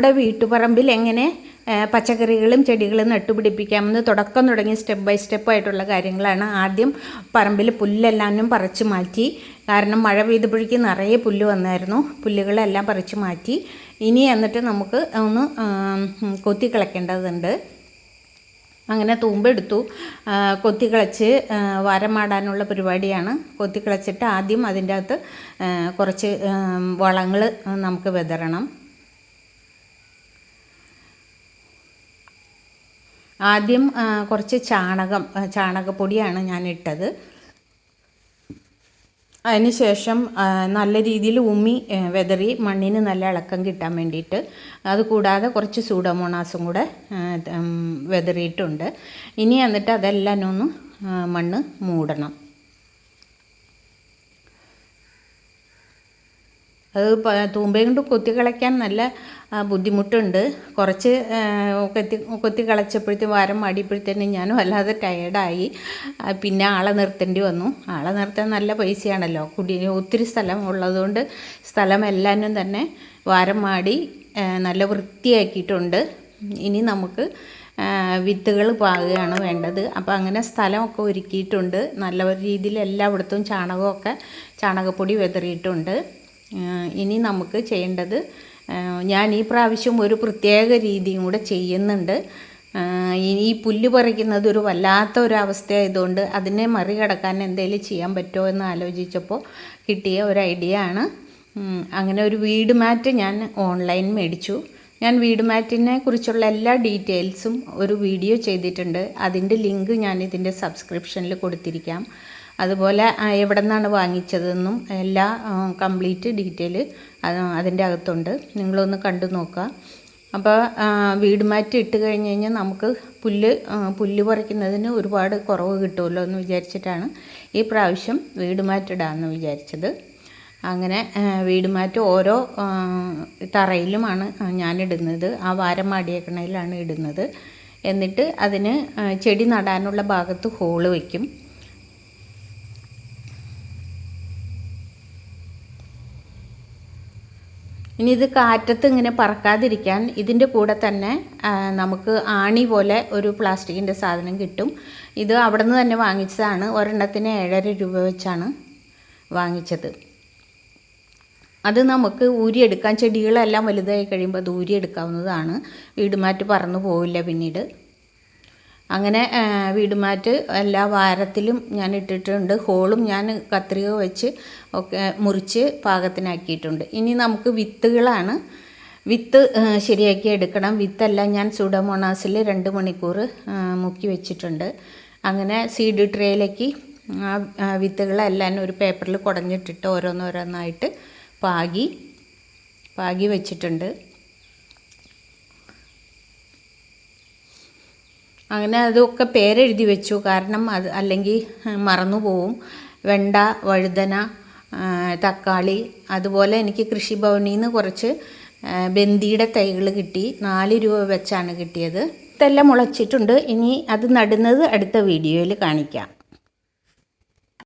നമ്മുടെ വീട്ടുപറമ്പിൽ എങ്ങനെ പച്ചക്കറികളും ചെടികളും നട്ടുപിടിപ്പിക്കാമെന്ന് തുടക്കം തുടങ്ങി സ്റ്റെപ്പ് ബൈ സ്റ്റെപ്പായിട്ടുള്ള കാര്യങ്ങളാണ്. ആദ്യം പറമ്പിൽ പുല്ലെല്ലാനും പറിച്ചു മാറ്റി. കാരണം മഴ പെയ്തപ്പോഴേക്കും നിറയെ പുല്ല് വന്നായിരുന്നു. പുല്ലുകളെല്ലാം പറിച്ചു മാറ്റി. ഇനി എന്നിട്ട് നമുക്ക് ഒന്ന് കൊത്തി കളയ്ക്കേണ്ടതുണ്ട്. അങ്ങനെ തൂമ്പെടുത്തു, കൊത്തിക്കളച്ച് വാരമാടാനുള്ള പരിപാടിയാണ്. കൊത്തിക്കളച്ചിട്ട് ആദ്യം അതിൻ്റെ അകത്ത് കുറച്ച് വളങ്ങൾ നമുക്ക് വിതറണം. ആദ്യം കുറച്ച് ചാണകപ്പൊടിയാണ് ഞാൻ ഇട്ടത്. അതിന് ശേഷം നല്ല രീതിയിൽ ഉമ്മി വെതറി മണ്ണിന് നല്ല ഇളക്കം കിട്ടാൻ വേണ്ടിയിട്ട്. അതുകൂടാതെ കുറച്ച് സൂഡോമോണാസും കൂടെ വെതറിയിട്ടുണ്ട്. ഇനി എന്നിട്ട് അതെല്ലാം ഒന്ന് മണ്ണ് മൂടണം. അത് തൂമ്പയും കൊണ്ട് കൊത്തി കളയ്ക്കാൻ നല്ല ബുദ്ധിമുട്ടുണ്ട്. കുറച്ച് കൊത്തി കളച്ചപ്പോഴത്തേക്കും വാരം മാടിയപ്പോഴത്തേനും ഞാൻ വല്ലാതെ ടയേർഡായി. പിന്നെ ആളെ നിർത്തേണ്ടി വന്നു. ആളെ നിർത്താൻ നല്ല പൈസയാണല്ലോ. ഒത്തിരി സ്ഥലം ഉള്ളതുകൊണ്ട് സ്ഥലം എല്ലാവരും തന്നെ വാരം മാടി നല്ല വൃത്തിയാക്കിയിട്ടുണ്ട്. ഇനി നമുക്ക് വിത്തുകൾ പാകുകയാണ് വേണ്ടത്. അപ്പോൾ അങ്ങനെ സ്ഥലമൊക്കെ ഒരുക്കിയിട്ടുണ്ട്. നല്ല രീതിയിൽ എല്ലായിടത്തും ചാണകപ്പൊടി വിതറിയിട്ടുണ്ട്. ഇനി നമുക്ക് ചെയ്യേണ്ടത്, ഞാൻ ഈ പ്രാവശ്യം ഒരു പ്രത്യേക രീതിയും കൂടെ ചെയ്യുന്നുണ്ട്. ഈ പുല്ല് പറിക്കുന്നത് ഒരു വല്ലാത്ത ഒരവസ്ഥയായതുകൊണ്ട് അതിനെ മറികടക്കാൻ എന്തെങ്കിലും ചെയ്യാൻ പറ്റുമോ എന്ന് ആലോചിച്ചപ്പോൾ കിട്ടിയ ഒരു ഐഡിയ ആണ്. അങ്ങനെ ഒരു വീട് മാറ്റ് ഞാൻ ഓൺലൈൻ മേടിച്ചു. ഞാൻ വീട് മാറ്റിനെ കുറിച്ചുള്ള എല്ലാ ഡീറ്റെയിൽസും ഒരു വീഡിയോ ചെയ്തിട്ടുണ്ട്. അതിൻ്റെ ലിങ്ക് ഞാൻ ഇതിൻ്റെ സബ്സ്ക്രിപ്ഷനിൽ കൊടുത്തിരിക്കാം. അതുപോലെ എവിടെ നിന്നാണ് വാങ്ങിച്ചതെന്നും എല്ലാ കംപ്ലീറ്റ് ഡീറ്റെയിൽ അതിൻ്റെ അകത്തുണ്ട്. നിങ്ങളൊന്ന് കണ്ടു നോക്കുക. അപ്പോൾ വീട് മാറ്റി ഇട്ട് കഴിഞ്ഞ് കഴിഞ്ഞാൽ നമുക്ക് പുല്ല് പറിക്കുന്നതിന് ഒരുപാട് കുറവ് കിട്ടുമല്ലോ എന്ന് വിചാരിച്ചിട്ടാണ് ഈ പ്രാവശ്യം വീട് മാറ്റിടാമെന്ന് വിചാരിച്ചത്. അങ്ങനെ വീട് മാറ്റ് ഓരോ തറയിലുമാണ് ഞാനിടുന്നത്. ആ വാരം മാടിയേക്കണയിലാണ് ഇടുന്നത്. എന്നിട്ട് അതിന് ചെടി നടാനുള്ള ഭാഗത്ത് ഹോള് വയ്ക്കും. ഇനി ഇത് കാറ്റത്ത് ഇങ്ങനെ പറക്കാതിരിക്കാൻ ഇതിൻ്റെ കൂടെ തന്നെ നമുക്ക് ആണി പോലെ ഒരു പ്ലാസ്റ്റിക്കിൻ്റെ സാധനം കിട്ടും. ഇത് അവിടെ നിന്ന് തന്നെ വാങ്ങിച്ചതാണ്. ഒരെണ്ണത്തിന് 7.5 രൂപ വെച്ചാണ് വാങ്ങിച്ചത്. അത് നമുക്ക് ഊരിയെടുക്കാൻ, ചെടികളെല്ലാം വലുതായി കഴിയുമ്പോൾ അത് ഊരിയെടുക്കാവുന്നതാണ്. വീടുമാറ്റ് പറന്നു പോവില്ല പിന്നീട്. അങ്ങനെ വീടുമാറ്റ് എല്ലാ വാരത്തിലും ഞാൻ ഇട്ടിട്ടുണ്ട്. ഹോളും ഞാൻ കത്രിക വെച്ച് ഒക്കെ മുറിച്ച് പാകത്തിനാക്കിയിട്ടുണ്ട്. ഇനി നമുക്ക് വിത്തുകളാണ്. വിത്ത് ശരിയാക്കി എടുക്കണം. വിത്തെല്ലാം ഞാൻ സൂഡോമോണാസിൽ 2 മണിക്കൂർ മുക്കി വെച്ചിട്ടുണ്ട്. അങ്ങനെ സീഡ് ട്രേയിലേക്ക് വിത്തുകളെല്ലാം ഒരു പേപ്പറിൽ കുടഞ്ഞിട്ടിട്ട് ഓരോന്നോരോന്നായിട്ട് പാകി വെച്ചിട്ടുണ്ട്. അങ്ങനെ അതൊക്കെ പേരെഴുതി വെച്ചു. കാരണം അത് അല്ലെങ്കിൽ മറന്നു പോവും. വെണ്ട, വഴുതന, തക്കാളി, അതുപോലെ എനിക്ക് കൃഷിഭവനിൽ നിന്ന് കുറച്ച് ബന്ദിയുടെ തൈകൾ കിട്ടി. 4 രൂപ വെച്ചാണ് കിട്ടിയത്. ഇതെല്ലാം മുളച്ചിട്ടുണ്ട്. ഇനി അത് നടുന്നത് അടുത്ത വീഡിയോയിൽ കാണിക്കാം.